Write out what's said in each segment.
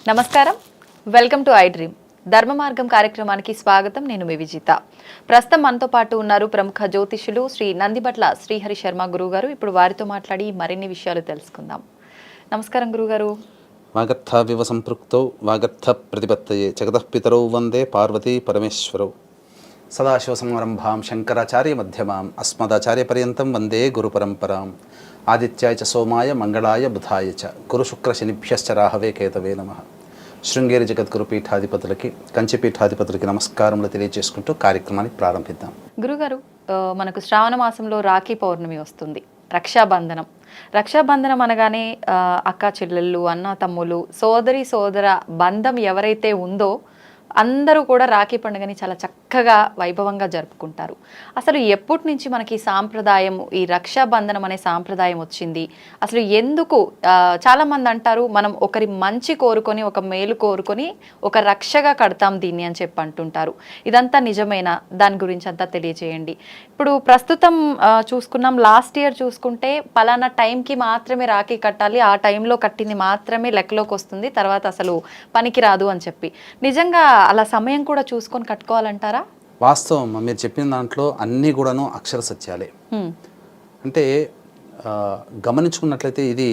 నమస్కారం, welcome to I dream. ధర్మ మార్గం కార్యక్రమానికి స్వాగతం. నేను మీ విజిత. ప్రస్తుతం మనతో పాటు ఉన్నారు ప్రముఖ జ్యోతిష్యులు శ్రీ నందిబట్ల శ్రీహరి శర్మ గురువు గారు. ఇప్పుడు వారితో మాట్లాడి మరిన్ని విషయాలు తెలుసుకుందాం. నమస్కారం గురుగారు. వాగర్థావివ సంపృక్తౌ వాగర్థ ప్రతిపత్తయే జగతః పితరౌ వందే పార్వతీ పరమేశ్వరౌ. సదాశివసమారంభాం శంకరాచార్య మధ్యమాం అస్మదాచార్య పర్యంతం వందే గురు పరంపరాం. ఆదిత్యాయ చ సోమాయ మంగళాయ బుధాయ చ గురు శుక్ర శనిభ్యశ్చ రాహవే కేతవే నమః. శృంగేరి జగద్గురు పీఠాధిపతులకి, కంచి పీఠాధిపతులకి నమస్కారములు తెలియజేసుకుంటూ కార్యక్రమాన్ని ప్రారంభిద్దాం. గురుగారు, మనకు శ్రావణ మాసంలో రాఖీ పౌర్ణమి వస్తుంది, రక్షాబంధనం అనగానే అక్క చెల్లెళ్ళు, అన్న తమ్ములు, సోదర బంధం ఎవరైతే ఉందో అందరూ కూడా రాఖీ పండుగని చాలా చక్కగా వైభవంగా జరుపుకుంటారు. అసలు ఎప్పటి నుంచి మనకి సాంప్రదాయం, ఈ రక్షాబంధనం అనే సాంప్రదాయం వచ్చింది? అసలు ఎందుకు? చాలామంది అంటారు మనం ఒకరి మంచి కోరుకొని, ఒక మేలు కోరుకొని ఒక రక్షగా కడతాం దీన్ని అని చెప్పి అంటుంటారు. ఇదంతా నిజమేనా? దాని గురించి అంతా తెలియజేయండి. ఇప్పుడు ప్రస్తుతం చూసుకున్నాం, లాస్ట్ ఇయర్ చూసుకుంటే పలానా టైంకి మాత్రమే రాఖీ కట్టాలి, ఆ టైంలో కట్టింది మాత్రమే లెక్కలోకి వస్తుంది, తర్వాత అసలు పనికి రాదు అని చెప్పి. నిజంగా అలా సమయం కూడా చూసుకొని కట్టుకోవాలంటారా? వాస్తవం, మీరు చెప్పిన దాంట్లో అన్నీ కూడాను అక్షర సత్యాలే. అంటే గమనించుకున్నట్లయితే ఇది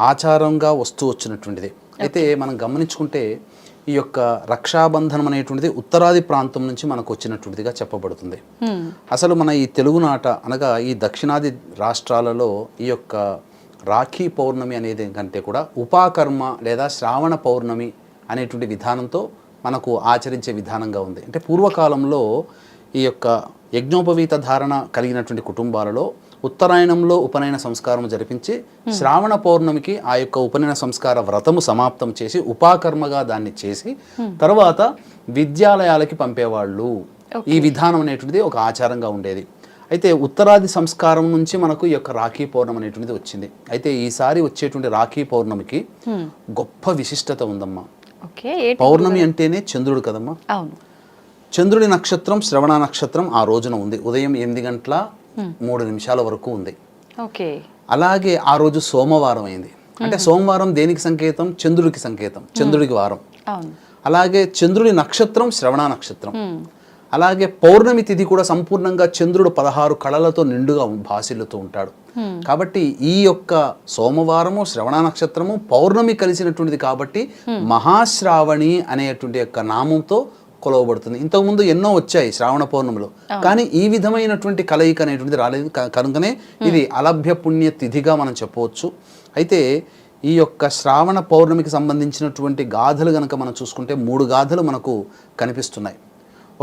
ఆచారంగా వస్తూ వచ్చినటువంటిది. అయితే మనం గమనించుకుంటే ఈ యొక్క రక్షాబంధనం అనేటువంటిది ఉత్తరాది ప్రాంతం నుంచి మనకు వచ్చినటువంటిదిగా చెప్పబడుతుంది. అసలు మన ఈ తెలుగునాట అనగా ఈ దక్షిణాది రాష్ట్రాలలో ఈ యొక్క రాఖీ పౌర్ణమి అనేది కంటే కూడా ఉపాకర్మ లేదా శ్రావణ పౌర్ణమి అనేటువంటి విధానంతో మనకు ఆచరించే విధానంగా ఉంది. అంటే పూర్వకాలంలో ఈ యొక్క యజ్ఞోపవీత ధారణ కలిగినటువంటి కుటుంబాలలో ఉత్తరాయణంలో ఉపనయన సంస్కారం జరిపించి శ్రావణ పౌర్ణమికి ఆ యొక్క ఉపనయన సంస్కార వ్రతము సమాప్తం చేసి ఉపాకర్మగా దాన్ని చేసి తర్వాత విద్యాలయాలకి పంపేవాళ్ళు. ఈ విధానం అనేటువంటిది ఒక ఆచారంగా ఉండేది. అయితే ఉత్తరాది సంస్కారం నుంచి మనకు ఈ యొక్క రాఖీ పౌర్ణమి అనేటువంటిది వచ్చింది. అయితే ఈసారి వచ్చేటువంటి రాఖీ పౌర్ణమికి గొప్ప విశిష్టత ఉందమ్మా. పౌర్ణమి అంటేనే చంద్రుడు కదమ్మా. చంద్రుడి నక్షత్రం శ్రవణ నక్షత్రం ఆ రోజున ఉంది. ఉదయం 8:03 వరకు ఉంది. అలాగే ఆ రోజు సోమవారం అయింది. అంటే సోమవారం దేనికి సంకేతం? చంద్రుడికి సంకేతం, చంద్రుడికి వారం. అలాగే చంద్రుడి నక్షత్రం శ్రవణ నక్షత్రం. అలాగే పౌర్ణమి తిథి కూడా సంపూర్ణంగా చంద్రుడు 16 కళలతో నిండుగా భాసిల్లుతూ ఉంటాడు. కాబట్టి ఈ యొక్క సోమవారము శ్రవణ నక్షత్రము పౌర్ణమి కలిసినటువంటిది కాబట్టి మహాశ్రావణి అనేటువంటి యొక్క నామంతో కొలవబడుతుంది. ఇంతకుముందు ఎన్నో వచ్చాయి శ్రావణ పౌర్ణమిలో, కానీ ఈ విధమైనటువంటి కలయిక అనేటువంటిది రాలేదు. కనుకనే ఇది అలభ్య పుణ్య తిథిగా మనం చెప్పవచ్చు. అయితే ఈ యొక్క శ్రావణ పౌర్ణమికి సంబంధించినటువంటి గాథలు కనుక మనం చూసుకుంటే 3 గాథలు మనకు కనిపిస్తున్నాయి.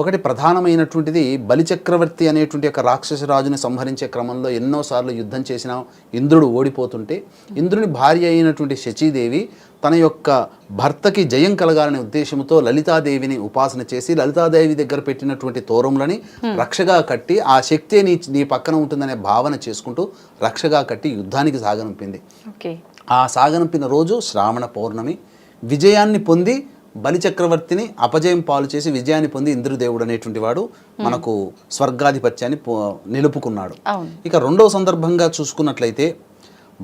ఒకటి ప్రధానమైనటువంటిది, బలిచక్రవర్తి అనేటువంటి యొక్క రాక్షసరాజుని సంహరించే క్రమంలో ఎన్నోసార్లు యుద్ధం చేసిన ఇంద్రుడు ఓడిపోతుంటే ఇంద్రుని భార్య అయినటువంటి శచీదేవి తన యొక్క భర్తకి జయం కలగాలనే ఉద్దేశంతో లలితాదేవిని ఉపాసన చేసి లలితాదేవి దగ్గర పెట్టినటువంటి తోరములని రక్షగా కట్టి ఆ శక్తి నీ పక్కన ఉంటుందనే భావన చేసుకుంటూ రక్షగా కట్టి యుద్ధానికి సాగనంపింది. ఆ సాగనంపిన రోజు శ్రావణ పౌర్ణమి. విజయాన్ని పొంది బలిచక్రవర్తిని అపజయం పాలు చేసి విజయాన్ని పొంది ఇంద్రదేవుడు అనేటువంటి వాడు మనకు స్వర్గాధిపత్యాన్ని నిలుపుకున్నాడు. ఇక రెండవ సందర్భంగా చూసుకున్నట్లయితే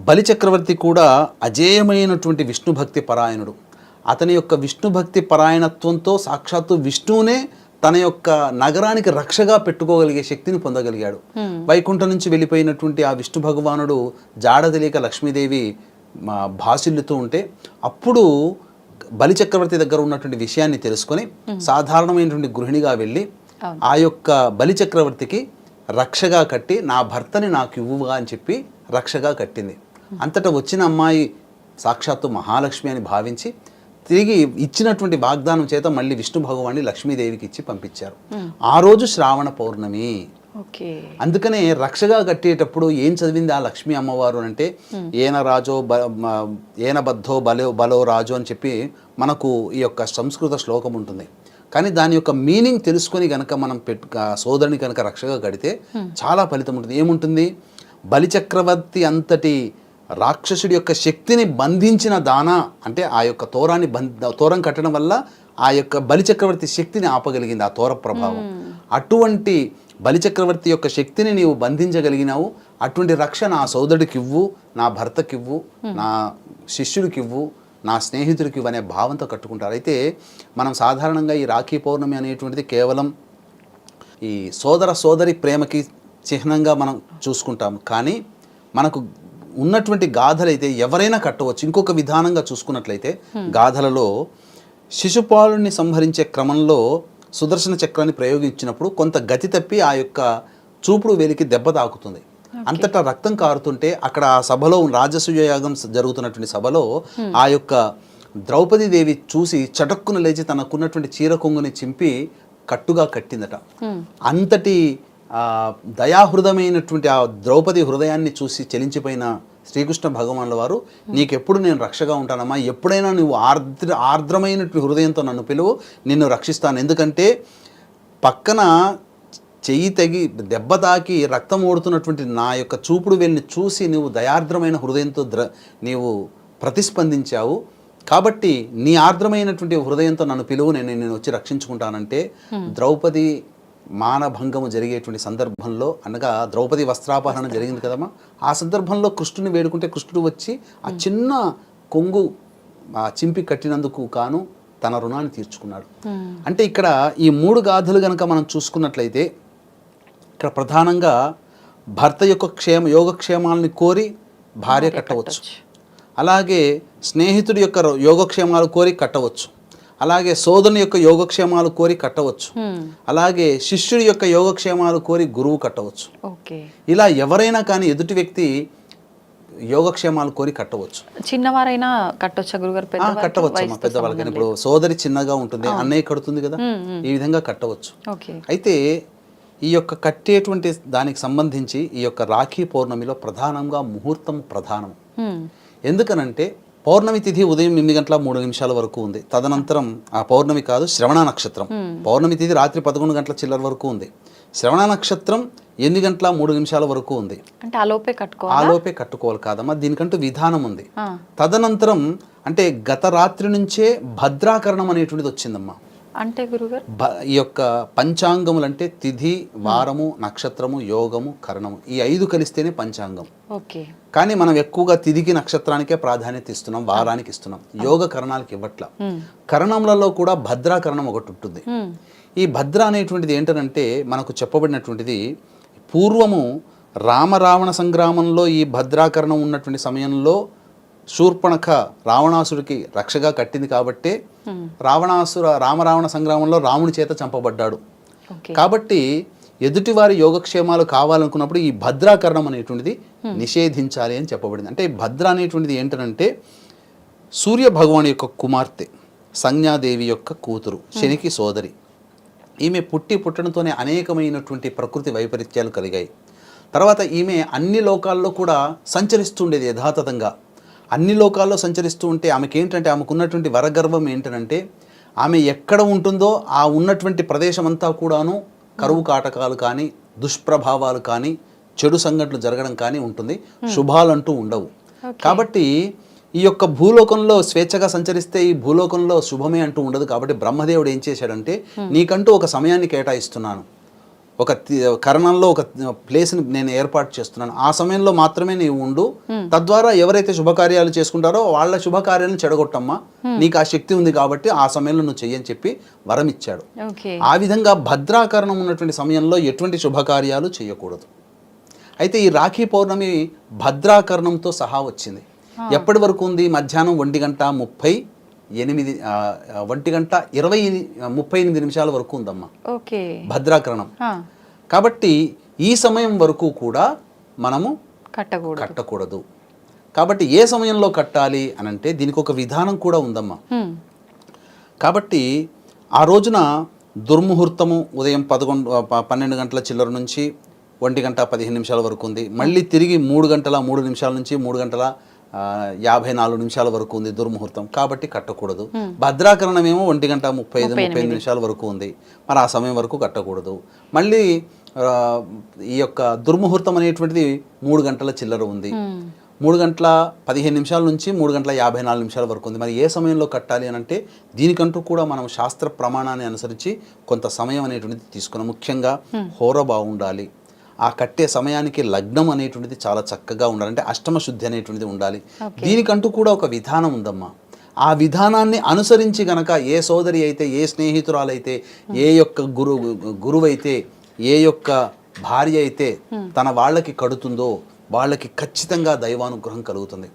బలిచక్రవర్తి కూడా అజేయమైనటువంటి విష్ణుభక్తి పరాయణుడు. అతని యొక్క విష్ణుభక్తి పరాయణత్వంతో సాక్షాత్తు విష్ణువునే తన యొక్క నగరానికి రక్షగా పెట్టుకోగలిగే శక్తిని పొందగలిగాడు. వైకుంఠం నుంచి వెళ్ళిపోయినటువంటి ఆ విష్ణు భగవానుడు జాడ తెలియక లక్ష్మీదేవి భాసిల్లుతూ ఉంటే అప్పుడు బలిచక్రవర్తి దగ్గర ఉన్నటువంటి విషయాన్ని తెలుసుకొని సాధారణమైనటువంటి గృహిణిగా వెళ్ళి ఆ యొక్క బలిచక్రవర్తికి రక్షగా కట్టి నా భర్తని నాకు ఇవ్వుగా అని చెప్పి రక్షగా కట్టింది. అంతటా వచ్చిన అమ్మాయి సాక్షాత్తు మహాలక్ష్మి అని భావించి తిరిగి ఇచ్చినటువంటి వాగ్దానం చేత మళ్ళీ విష్ణు భగవాన్ని లక్ష్మీదేవికి ఇచ్చి పంపించారు. ఆ రోజు శ్రావణ పౌర్ణమి. అందుకనే రక్షగా కట్టేటప్పుడు ఏం చదివింది ఆ లక్ష్మీ అమ్మవారు అంటే ఏన బద్ధో బలో రాజు అని చెప్పి మనకు ఈ యొక్క సంస్కృత శ్లోకం ఉంటుంది. కానీ దాని యొక్క మీనింగ్ తెలుసుకొని కనుక మనం సోదరుని కనుక రక్షగా కడితే చాలా ఫలితం ఉంటుంది. ఏముంటుంది? బలిచక్రవర్తి అంతటి రాక్షసుడి యొక్క శక్తిని బంధించిన దానా అంటే ఆ యొక్క తోరం కట్టడం వల్ల ఆ యొక్క బలిచక్రవర్తి శక్తిని ఆపగలిగింది ఆ తోర ప్రభావం. అటువంటి బలిచక్రవర్తి యొక్క శక్తిని నీవు బంధించగలిగినావు, అటువంటి రక్ష నా సోదరుడికి ఇవ్వు, నా భర్తకి ఇవ్వు, నా శిష్యుడికి ఇవ్వు, నా స్నేహితుడికి ఇవ్వు అనే భావంతో కట్టుకుంటారు. అయితే మనం సాధారణంగా ఈ రాఖీ పౌర్ణమి అనేటువంటిది కేవలం ఈ సోదరి ప్రేమకి చిహ్నంగా మనం చూసుకుంటాం. కానీ మనకు ఉన్నటువంటి గాథలు అయితే ఎవరైనా కట్టవచ్చు. ఇంకొక విధానంగా చూసుకున్నట్లయితే గాథలలో శిశుపాలుని సంహరించే క్రమంలో సుదర్శన చక్రాన్ని ప్రయోగించినప్పుడు కొంత గతి తప్పి ఆ యొక్క చూపుడు వేలికి దెబ్బ తాకుతుంది. అంతటా రక్తం కారుతుంటే అక్కడ ఆ సభలో రాజసూయ యాగం జరుగుతున్నటువంటి సభలో ఆ యొక్క ద్రౌపదీదేవి చూసి చటక్కున లేచి తనకున్నటువంటి చీర కొంగుని చింపి కట్టుగా కట్టిందట. అంతటి దయాహృదమైనటువంటి ఆ ద్రౌపది హృదయాన్ని చూసి చెలించిపోయిన శ్రీకృష్ణ భగవానుల వారు, నీకెప్పుడు నేను రక్షగా ఉంటానమ్మా, ఎప్పుడైనా నువ్వు ఆర్ద్రమైనటువంటి హృదయంతో నన్ను పిలువు, నిన్ను రక్షిస్తాను. ఎందుకంటే పక్కన చెయ్యి తగి దెబ్బ తాకి రక్తం ఓడుతున్నటువంటి నా యొక్క చూపుడు వెళ్ళి చూసి నువ్వు దయార్ద్రమైన హృదయంతో నీవు ప్రతిస్పందించావు, కాబట్టి నీ ఆర్ద్రమైనటువంటి హృదయంతో నన్ను పిలువు, నేను వచ్చి రక్షించుకుంటానంటే ద్రౌపది మానభంగము జరిగేటువంటి సందర్భంలో, అనగా ద్రౌపది వస్త్రాపహరణ జరిగింది కదమ్మా, ఆ సందర్భంలో కృష్ణుని వేడుకుంటే కృష్ణుడు వచ్చి ఆ చిన్న కొంగు చింపి కట్టినందుకు కాను తన రుణాన్ని తీర్చుకున్నాడు. అంటే ఇక్కడ ఈ 3 గాథలు కనుక మనం చూసుకున్నట్లయితే ఇక్కడ ప్రధానంగా భర్త యొక్క యోగక్షేమాలని కోరి భార్య కట్టవచ్చు, అలాగే స్నేహితుడి యొక్క యోగక్షేమాలు కోరి కట్టవచ్చు, అలాగే సోదరుని యొక్క యోగక్షేమాలు కోరి కట్టవచ్చు, అలాగే శిష్యుడి యొక్క యోగక్షేమాలు కోరి గురువు కట్టవచ్చు. ఇలా ఎవరైనా కానీ ఎదుటి వ్యక్తి యోగక్షేమాలు కోరి కట్టవచ్చు. చిన్నవారైనా కట్టొచ్చా గురుగారు? కట్టవచ్చు పెద్దవాళ్ళకి. ఇప్పుడు సోదరి చిన్నగా ఉంటుంది, అన్నయ్య కడుతుంది కదా, ఈ విధంగా కట్టవచ్చు. అయితే ఈ యొక్క కట్టేటువంటి దానికి సంబంధించి ఈ యొక్క రాఖీ పౌర్ణమిలో ప్రధానంగా ముహూర్తం ప్రధానం. ఎందుకనంటే పౌర్ణమి తిథి ఉదయం 8 గంటల 3 నిమిషాల వరకు ఉంది. తదనంతరం ఆ పౌర్ణమి కాదు, శ్రవణ నక్షత్రం. పౌర్ణమి తిథి రాత్రి 11 గంటల చిల్లర వరకు ఉంది. శ్రవణ నక్షత్రం 8 గంటల 3 నిమిషాల వరకు ఉంది. అంటే ఆలోపే కట్టుకోవాలి కాదమ్మా, దీనికంటూ విధానం ఉంది. తదనంతరం అంటే గత రాత్రి నుంచే భద్రాకరణం అనేటువంటిది వచ్చిందమ్మా. అంటే గురుగారు ఈ యొక్క పంచాంగములు అంటే తిథి, వారము, నక్షత్రము, యోగము, కరణము, ఈ 5 కలిస్తేనే పంచాంగం. కానీ మనం ఎక్కువగా తిథికి నక్షత్రానికే ప్రాధాన్యత ఇస్తున్నాం, వారానికి ఇస్తున్నాం, యోగ కరణాలకి ఇవ్వట్ల. కరణములలో కూడా భద్రాకరణం ఒకటి ఉంటుంది. ఈ భద్ర అనేటువంటిది ఏంటంటే మనకు చెప్పబడినటువంటిది పూర్వము రామరావణ సంగ్రామంలో ఈ భద్రాకరణం ఉన్నటువంటి సమయంలో శూర్పణఖ రావణాసుడికి రక్షగా కట్టింది కాబట్టే రామరావణ సంగ్రామంలో రాముని చేత చంపబడ్డాడు. కాబట్టి ఎదుటివారి యోగక్షేమాలు కావాలనుకున్నప్పుడు ఈ భద్రాకరణం అనేటువంటిది నిషేధించాలి అని చెప్పబడింది. అంటే భద్ర అనేటువంటిది ఏంటంటే సూర్య భగవాన్ యొక్క కుమార్తె, సంజ్ఞాదేవి యొక్క కూతురు, శనికి సోదరి. ఈమె పుట్టడంతోనే అనేకమైనటువంటి ప్రకృతి వైపరీత్యాలు కలిగాయి. తర్వాత ఈమె అన్ని లోకాల్లో కూడా సంచరిస్తుండేది యథాతథంగా. అన్ని లోకాల్లో సంచరిస్తూ ఉంటే ఆమెకి ఏంటంటే ఆమెకున్నటువంటి వరగర్వం ఏంటంటే ఆమె ఎక్కడ ఉంటుందో ఆ ఉన్నటువంటి ప్రదేశం అంతా కూడాను కరువు కాటకాలు కానీ, దుష్ప్రభావాలు కానీ, చెడు సంఘటనలు జరగడం కానీ ఉంటుంది, శుభాలంటూ ఉండవు. కాబట్టి ఈ యొక్క భూలోకంలో స్వేచ్ఛగా సంచరిస్తే ఈ భూలోకంలో శుభమే అంటూ ఉండదు. కాబట్టి బ్రహ్మదేవుడు ఏం చేశాడంటే నీకంటూ ఒక సమయాన్ని కేటాయిస్తున్నాను, ఒక కరణంలో ఒక ప్లేస్ని నేను ఏర్పాటు చేస్తున్నాను, ఆ సమయంలో మాత్రమే నీవు ఉండు, తద్వారా ఎవరైతే శుభకార్యాలు చేసుకుంటారో వాళ్ళ శుభకార్యాలను చెడగొట్టమ్మా, నీకు ఆ శక్తి ఉంది కాబట్టి ఆ సమయంలో నువ్వు చెయ్యని చెప్పి వరం ఇచ్చాడు. ఆ విధంగా భద్రాకరణం ఉన్నటువంటి సమయంలో ఎటువంటి శుభకార్యాలు చేయకూడదు. అయితే ఈ రాఖీ పౌర్ణమి భద్రాకరణంతో సహా వచ్చింది. ఎప్పటి వరకు ఉంది? మధ్యాహ్నం 1:38 నిమిషాల వరకు ఉందమ్మా భద్రాకరణం. కాబట్టి ఈ సమయం వరకు కూడా మనము కట్టకూడదు. కాబట్టి ఏ సమయంలో కట్టాలి అని అంటే దీనికి ఒక విధానం కూడా ఉందమ్మా. కాబట్టి ఆ రోజున దుర్ముహూర్తము ఉదయం 12 గంటల చిల్లర నుంచి 1:15 నిమిషాల వరకు ఉంది. మళ్ళీ తిరిగి 3 గంటల 3 నిమిషాల నుంచి 3 గంటల 54 నిమిషాల వరకు ఉంది దుర్ముహూర్తం, కాబట్టి కట్టకూడదు. భద్రాకరణం ఏమో 1:35 నిమిషాల వరకు ఉంది, మరి ఆ సమయం వరకు కట్టకూడదు. మళ్ళీ ఈ యొక్క దుర్ముహూర్తం అనేటువంటిది 3 గంటల చిల్లర ఉంది. 3:15 నుంచి 3:54 వరకు ఉంది. మరి ఏ సమయంలో కట్టాలి అని అంటే దీనికంటూ కూడా మనం శాస్త్ర ప్రమాణాన్ని అనుసరించి కొంత సమయం అనేటువంటిది తీసుకున్నాం. ముఖ్యంగా హోర బాగుండాలి, ఆ కట్టే సమయానికి లగ్నం అనేటువంటిది చాలా చక్కగా ఉండాలి, అంటే అష్టమ శుద్ధి అనేటువంటిది ఉండాలి. దీనికంటూ కూడా ఒక విధానం ఉందమ్మా. ఆ విధానాన్ని అనుసరించి గనక ఏ సోదరి అయితే, ఏ స్నేహితురాలైతే, ఏ యొక్క గురువైతే, ఏ యొక్క భార్య అయితే తన వాళ్ళకి కడుతుందో వాళ్ళకి ఖచ్చితంగా దైవానుగ్రహం కలుగుతుంది.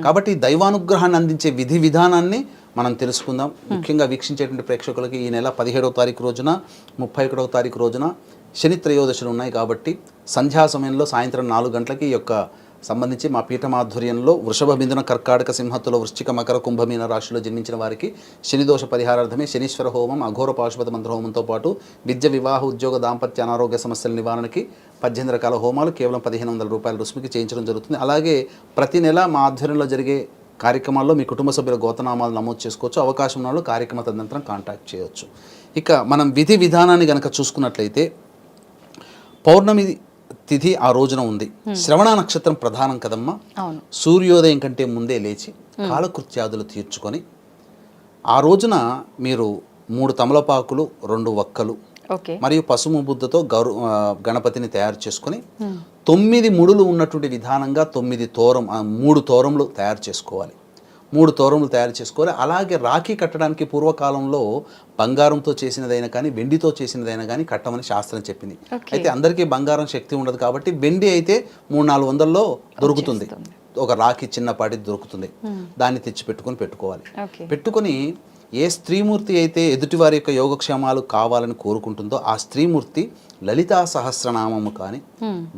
కాబట్టి దైవానుగ్రహాన్ని అందించే విధి విధానాన్ని మనం తెలుసుకుందాం. ముఖ్యంగా వీక్షించేటువంటి ప్రేక్షకులకి ఈ నెల 17వ తారీఖు రోజున, 31వ తారీఖు రోజున శని త్రయోదశులు ఉన్నాయి. కాబట్టి సంధ్యా సమయంలో సాయంత్రం 4 గంటలకి ఈ యొక్క సంబంధించి మా పీఠమాధ్వర్యంలో వృషభ, మిథున, కర్కాటక, సింహత్తుల, వృశ్చిక, మకర, కుంభమీన రాశిలో జన్మించిన వారికి శనిదోష పరిహారార్థమే శనీశ్వర హోమం, అఘోర పాశుపత మంత్ర హోమంతో పాటు విద్య, వివాహ, ఉద్యోగ, దాంపత్య, అనారోగ్య సమస్యల నివారణకి 18 రకాల హోమాలు కేవలం 1500 రూపాయల రుసుముకి చేయించడం జరుగుతుంది. అలాగే ప్రతి నెల మా ఆధ్వర్యంలో జరిగే కార్యక్రమాల్లో మీ కుటుంబ సభ్యుల గోతనామాలు నమోదు చేసుకోవచ్చు. అవకాశం ఉన్న వాళ్ళు కార్యక్రమ తదనంతరం కాంటాక్ట్ చేయవచ్చు. ఇక మనం విధి విధానాన్ని కనుక చూసుకున్నట్లయితే పౌర్ణమి తిథి ఆ రోజున ఉంది. శ్రవణ నక్షత్రం ప్రధానం కదమ్మా. సూర్యోదయం కంటే ముందే లేచి కాలకృత్యాదులు తీర్చుకొని ఆ రోజున మీరు 3 తమలపాకులు, 2 వక్కలు మరియు పసుపు బుద్ధతో గణపతిని తయారు చేసుకొని 9 ముడులు ఉన్నటువంటి విధానంగా 3 తోరములు తయారు చేసుకోవాలి. 3 తోరములు తయారు చేసుకోవాలి. అలాగే రాఖీ కట్టడానికి పూర్వకాలంలో బంగారంతో చేసినదైనా కానీ, వెండితో చేసినదైనా కానీ కట్టమని శాస్త్రం చెప్పింది. అయితే అందరికీ బంగారం శక్తి ఉండదు కాబట్టి వెండి అయితే 300-400లో దొరుకుతుంది. ఒక రాఖీ చిన్నపాటిది దొరుకుతుంది. దాన్ని తెచ్చి పెట్టుకోవాలి. పెట్టుకొని ఏ స్త్రీమూర్తి అయితే ఎదుటివారి యొక్క యోగక్షేమాలు కావాలని కోరుకుంటుందో ఆ స్త్రీమూర్తి లలితా సహస్రనామము కానీ,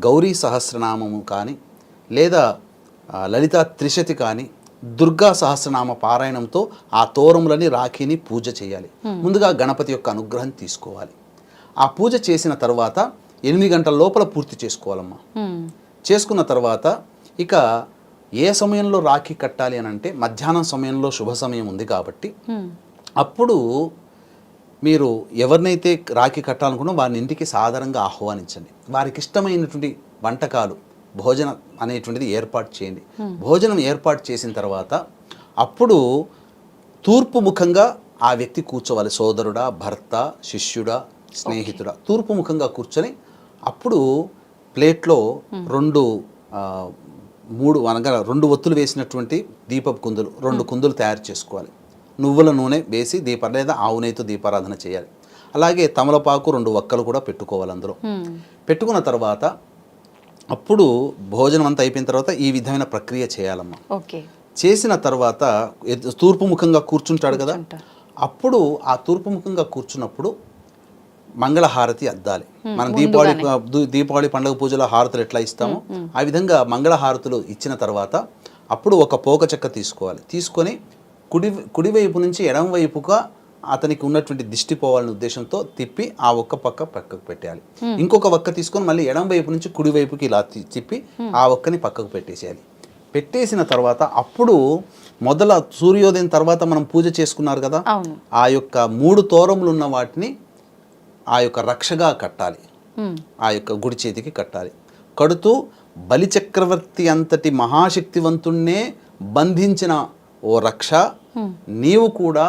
గౌరీ సహస్రనామము కానీ, లేదా లలితా త్రిశతి కానీ, దుర్గా సహస్రనామ పారాయణంతో ఆ తోరములని, రాఖీని పూజ చేయాలి. ముందుగా గణపతి యొక్క అనుగ్రహం తీసుకోవాలి. ఆ పూజ చేసిన తర్వాత 8 గంటల లోపల పూర్తి చేసుకోవాలమ్మా. చేసుకున్న తర్వాత ఇక ఏ సమయంలో రాఖీ కట్టాలి అని అంటే మధ్యాహ్నం సమయంలో శుభ సమయం ఉంది కాబట్టి అప్పుడు మీరు ఎవరినైతే రాఖీ కట్టాలనుకున్నా వారిని ఇంటికి సాధారణంగా ఆహ్వానించండి. వారికి ఇష్టమైనటువంటి వంటకాలు, భోజనం అనేటువంటిది ఏర్పాటు చేయండి. భోజనం ఏర్పాటు చేసిన తర్వాత అప్పుడు తూర్పు ముఖంగా ఆ వ్యక్తి కూర్చోవాలి. సోదరుడా, భర్త, శిష్యుడా, స్నేహితుడా, తూర్పు ముఖంగా కూర్చొని అప్పుడు ప్లేట్లో 2 ఒత్తులు వేసినటువంటి దీపపు కుందులు, 2 కుందులు తయారు చేసుకోవాలి. నువ్వుల నూనె వేసి లేదా ఆవు నెయ్యితో దీపారాధన చేయాలి. అలాగే తమలపాకు, 2 వక్కలు కూడా పెట్టుకోవాలి. అందులో పెట్టుకున్న తర్వాత అప్పుడు భోజనం అంతా అయిపోయిన తర్వాత ఈ విధమైన ప్రక్రియ చేయాలమ్మా. చేసిన తర్వాత తూర్పు ముఖంగా కూర్చుంటాడు కదా, అప్పుడు ఆ తూర్పు ముఖంగా కూర్చున్నప్పుడు మంగళహారతి అద్దాలి. మనం దీపావళి పండుగ పూజలో హారతులు ఎట్లా ఇస్తామో ఆ విధంగా మంగళహారతులు ఇచ్చిన తర్వాత అప్పుడు ఒక పోక చెక్క తీసుకోవాలి. తీసుకొని కుడివైపు నుంచి ఎడమ వైపుగా అతనికి ఉన్నటువంటి దిష్టి పోవాలనే ఉద్దేశంతో తిప్పి ఆ ఒక్క పక్కకు పెట్టేయాలి. ఇంకొక వక్క తీసుకొని మళ్ళీ ఎడమ వైపు నుంచి కుడివైపుకి ఇలా తిప్పి ఆ ఒక్కని పక్కకు పెట్టేసేయాలి. పెట్టేసిన తర్వాత అప్పుడు సూర్యోదయం తర్వాత మనం పూజ చేసుకున్నారు కదా, ఆ యొక్క 3 తోరములు ఉన్న వాటిని ఆ యొక్క రక్షగా కట్టాలి. ఆ యొక్క గుడి చేతికి కట్టాలి. కడుతూ బలిచక్రవర్తి అంతటి మహాశక్తివంతుణ్ణే బంధించిన ఓ రక్ష, నీవు కూడా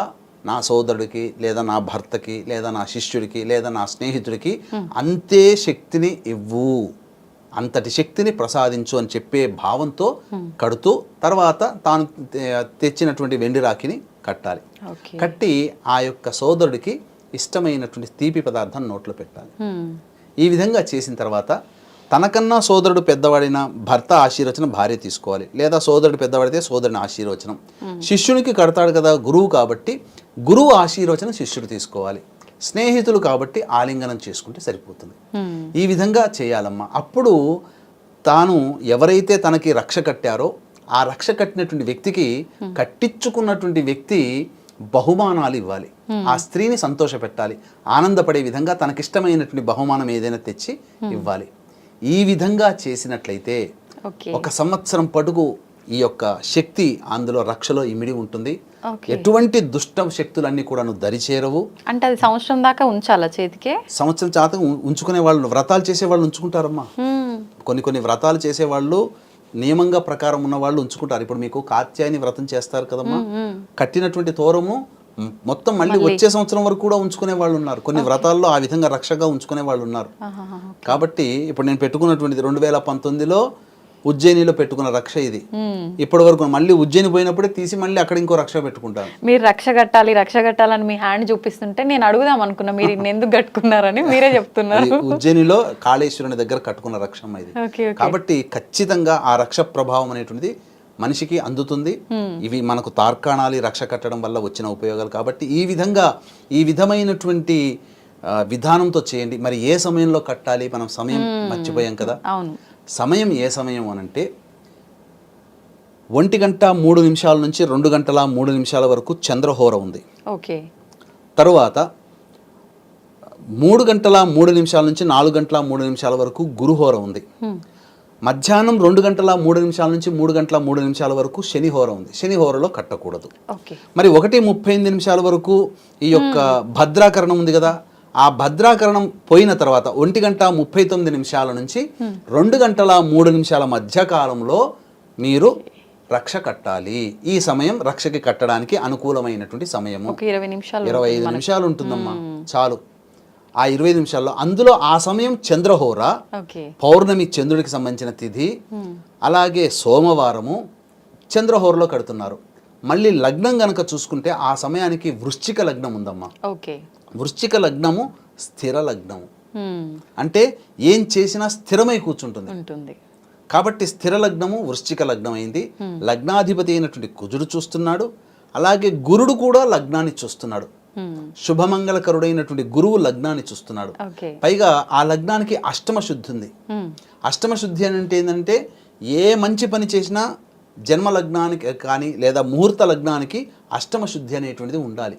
నా సోదరుడికి లేదా నా భర్తకి లేదా నా శిష్యుడికి లేదా నా స్నేహితుడికి అంతే శక్తిని ఇవ్వు, అంతటి శక్తిని ప్రసాదించు అని చెప్పే భావంతో కడుతూ తర్వాత తాను తెచ్చినటువంటి వెండి రాఖీని కట్టాలి. కట్టి ఆ యొక్క సోదరుడికి ఇష్టమైనటువంటి తీపి పదార్థాన్ని నోట్లో పెట్టాలి. ఈ విధంగా చేసిన తర్వాత తనకన్నా సోదరుడు పెద్దవాడిన భర్త ఆశీర్వచనం భార్య తీసుకోవాలి, లేదా సోదరుడు పెద్దవాడితే సోదరుని ఆశీర్వచనం. శిష్యునికి కడతాడు కదా గురువు కాబట్టి గురువు ఆశీర్వచనం శిష్యుడు తీసుకోవాలి. స్నేహితులు కాబట్టి ఆలింగనం చేసుకుంటే సరిపోతుంది. ఈ విధంగా చేయాలమ్మా. అప్పుడు తాను ఎవరైతే తనకి రక్ష కట్టారో ఆ రక్ష కట్టినటువంటి వ్యక్తికి కట్టించుకున్నటువంటి వ్యక్తి బహుమానాలు ఇవ్వాలి. ఆ స్త్రీని సంతోష పెట్టాలి. ఆనందపడే విధంగా తనకిష్టమైనటువంటి బహుమానం ఏదైనా తెచ్చి ఇవ్వాలి. ఈ విధంగా చేసినట్లయితే 1 సంవత్సరం పొడుగు ఈ యొక్క శక్తి అందులో రక్షలో ఇమిడి ఉంటుంది. ఎటువంటి దుష్ట శక్తులన్నీ కూడా దరిచేరవు. అంటే అది సంవత్సరం దాకా ఉంచాలా చేతికే? సంవత్సరం దాకా ఉంచుకునే వాళ్ళు, వ్రతాలు చేసే వాళ్ళు ఉంచుకుంటారమ్మా. కొన్ని వ్రతాలు చేసేవాళ్ళు నియమంగా ప్రకారం ఉన్న వాళ్ళు ఉంచుకుంటారు. ఇప్పుడు మీకు కాత్యాయని వ్రతం చేస్తారు కదమ్మా, కట్టినటువంటి తోరము మొత్తం మళ్ళీ వచ్చే సంవత్సరం వరకు కూడా ఉంచుకునే వాళ్ళు ఉన్నారు. కొన్ని వ్రతాల్లో ఆ విధంగా రక్షగా ఉంచుకునే వాళ్ళు ఉన్నారు. కాబట్టి ఇప్పుడు నేను పెట్టుకున్నటువంటిది 2019లో ఉజ్జయినిలో పెట్టుకున్న రక్ష ఇది. ఇప్పటి వరకు మళ్ళీ ఉజ్జయిని పోయినప్పుడే తీసి మళ్ళీ అక్కడ ఇంకో రక్ష పెట్టుకుంటాను. మీరు రక్ష కట్టాలని మీ హ్యాండ్ చూపిస్తుంటే నేను అడుగుదాం అనుకున్నా మీరు ఇన్ని ఎందుకు కట్టుకున్నారని, మీరే చెప్తున్నారు. ఉజ్జయినిలో కాళేశ్వరుని దగ్గర కట్టుకున్న రక్షం ఇది. కాబట్టి ఖచ్చితంగా ఆ రక్ష ప్రభావం అనేటువంటిది మనిషికి అందుతుంది. ఇవి మనకు తార్కాణాలి రక్ష కట్టడం వల్ల వచ్చిన ఉపయోగాలు. కాబట్టి ఈ విధమైనటువంటి విధానంతో చేయండి. మరి ఏ సమయంలో కట్టాలి? మనం సమయం మర్చిపోయాం కదా. అవును, సమయం ఏ సమయం అనంటే 1:03 నుంచి 2:03 వరకు చంద్రహోర ఉంది. ఓకే. తరువాత 3:03 నుంచి 4:03 వరకు గురుహోర ఉంది. మధ్యాహ్నం 2:03 నుంచి 3:03 వరకు శనిహోర ఉంది. శనిహోరలో కట్టకూడదు. మరి 1:35 వరకు ఈ యొక్క భద్రాకరణం ఉంది కదా, ఆ భద్రాకరణం పోయిన తర్వాత 1:39 నుంచి 2:03 మధ్య కాలంలో మీరు రక్ష కట్టాలి. ఈ సమయం రక్షకి కట్టడానికి అనుకూలమైనటువంటి సమయము. 25 నిమిషాలు ఉంటుందమ్మా చాలు. ఆ 25 నిమిషాల్లో అందులో ఆ సమయం చంద్రహోర, పౌర్ణమి చంద్రుడికి సంబంధించిన తిథి, అలాగే సోమవారము చంద్రహోరలో కడుతున్నారు. మళ్ళీ లగ్నం గనక చూసుకుంటే ఆ సమయానికి వృశ్చిక లగ్నం ఉందమ్మా. వృశ్చిక లగ్నము స్థిర లగ్నము, అంటే ఏం చేసినా స్థిరమై కూర్చుంటుంది. కాబట్టి స్థిర లగ్నము వృశ్చిక లగ్నం అయింది. లగ్నాధిపతి అయినటువంటి కుజుడు చూస్తున్నాడు, అలాగే గురుడు కూడా లగ్నాన్ని చూస్తున్నాడు. శుభమంగళకరుడైనటువంటి గురువు లగ్నాన్ని చూస్తున్నాడు. పైగా ఆ లగ్నానికి అష్టమ శుద్ధి ఉంది. అష్టమ శుద్ధి అంటే ఏంటంటే ఏ మంచి పని చేసినా జన్మ లగ్నానికి కానీ లేదా ముహూర్త లగ్నానికి అష్టమ శుద్ధి అనేటువంటిది ఉండాలి.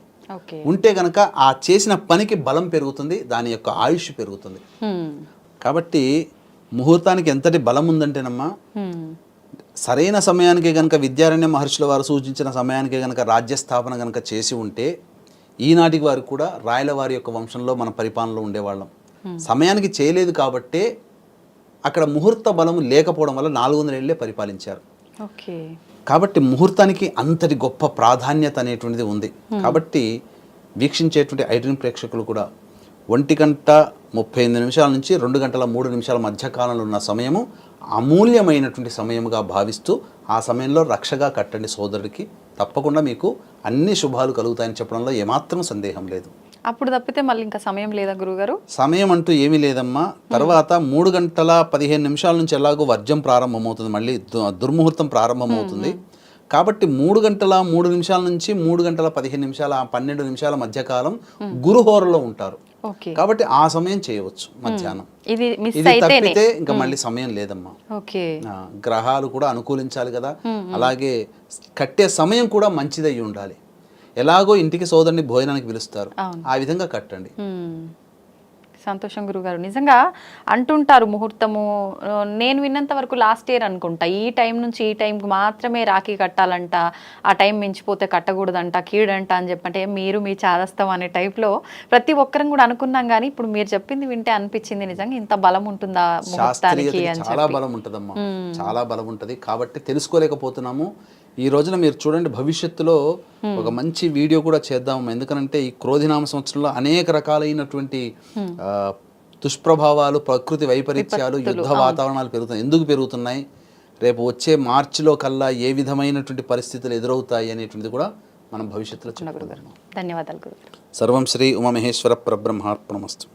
ఉంటే గనక ఆ చేసిన పనికి బలం పెరుగుతుంది, దాని యొక్క ఆయుష్ పెరుగుతుంది. కాబట్టి ముహూర్తానికి ఎంతటి బలం ఉందంటేనమ్మా, సరైన సమయానికి గనక విద్యారణ్య మహర్షుల వారు సూచించిన సమయానికి గనక రాజ్యస్థాపన గనక చేసి ఉంటే ఈనాటికి వారు కూడా రాయల వారి యొక్క వంశంలో మన పరిపాలనలో ఉండేవాళ్ళం. సమయానికి చేయలేదు కాబట్టే అక్కడ ముహూర్త బలము లేకపోవడం వల్ల 400 ఏళ్లే పరిపాలించారు. కాబట్టి ముహూర్తానికి అంతటి గొప్ప ప్రాధాన్యత అనేటువంటిది ఉంది. కాబట్టి వీక్షించేటువంటి ఐడ్రీమ్ ప్రేక్షకులు కూడా 1:38 నుంచి 2:03 మధ్య కాలంలో ఉన్న సమయము అమూల్యమైనటువంటి సమయముగా భావిస్తూ ఆ సమయంలో రక్షగా కట్టండి సోదరుడికి. తప్పకుండా మీకు అన్ని శుభాలు కలుగుతాయని చెప్పడంలో ఏమాత్రం సందేహం లేదు. అప్పుడు తప్పితే మళ్ళీ ఇంకా సమయం లేదా గురుగారు? సమయం అంటూ ఏమీ లేదమ్మా. తర్వాత 3:15 నుంచి ఎలాగో వర్జం ప్రారంభమవుతుంది, మళ్ళీ దుర్ముహూర్తం ప్రారంభమవుతుంది. కాబట్టి 3:03 నుంచి 3:15 ఆ 12 నిమిషాల మధ్యకాలం గురుహోరలో ఉంటారు. కాబట్టి ఆ సమయం చేయవచ్చు మధ్యాహ్నం. ఇది తప్పితే ఇంకా మళ్ళీ సమయం లేదమ్మా. గ్రహాలు కూడా అనుకూలించాలి కదా, అలాగే కట్టే సమయం కూడా మంచిదై ఉండాలి. ఎలాగో ఇంటికి సోదరుని భోజనానికి పిలుస్తారు, ఆ విధంగా కట్టండి. సంతోషం గురుగారు. నిజంగా అంటుంటారు ముహూర్తము, నేను విన్నంత వరకు లాస్ట్ ఇయర్ అనుకుంటా, ఈ టైం నుంచి ఈ టైంకి మాత్రమే రాఖీ కట్టాలంట, ఆ టైం మించిపోతే కట్టకూడదంట, కీడంట అని చెప్పంటే మీరు మీ చాదస్తం అనే టైప్లో ప్రతి ఒక్కరం కూడా అనుకున్నాం. కానీ ఇప్పుడు మీరు చెప్పింది వింటే అనిపించింది నిజంగా ఇంత బలం ఉంటుందా ముహూర్తానికి అని. చాలా బలం ఉంటుందమ్మా, చాలా బలం ఉంటుంది. కాబట్టి తెలుసుకోలేకపోతున్నాము. ఈ రోజున మీరు చూడండి, భవిష్యత్తులో ఒక మంచి వీడియో కూడా చేద్దాము. ఎందుకనంటే ఈ క్రోధినామ సంవత్సరంలో అనేక రకాలైనటువంటి దుష్ప్రభావాలు, ప్రకృతి వైపరీత్యాలు, యుద్ధ వాతావరణాలు పెరుగుతాయి. ఎందుకు పెరుగుతున్నాయి, రేపు వచ్చే మార్చిలో కల్లా ఏ విధమైనటువంటి పరిస్థితులు ఎదురవుతాయి అనేటువంటిది కూడా మనం భవిష్యత్తులో చెప్పుకుందాం. ధన్యవాదాలు గురుగారు. సర్వం శ్రీ ఉమామహేశ్వర పరబ్రహ్మార్పణమస్తు.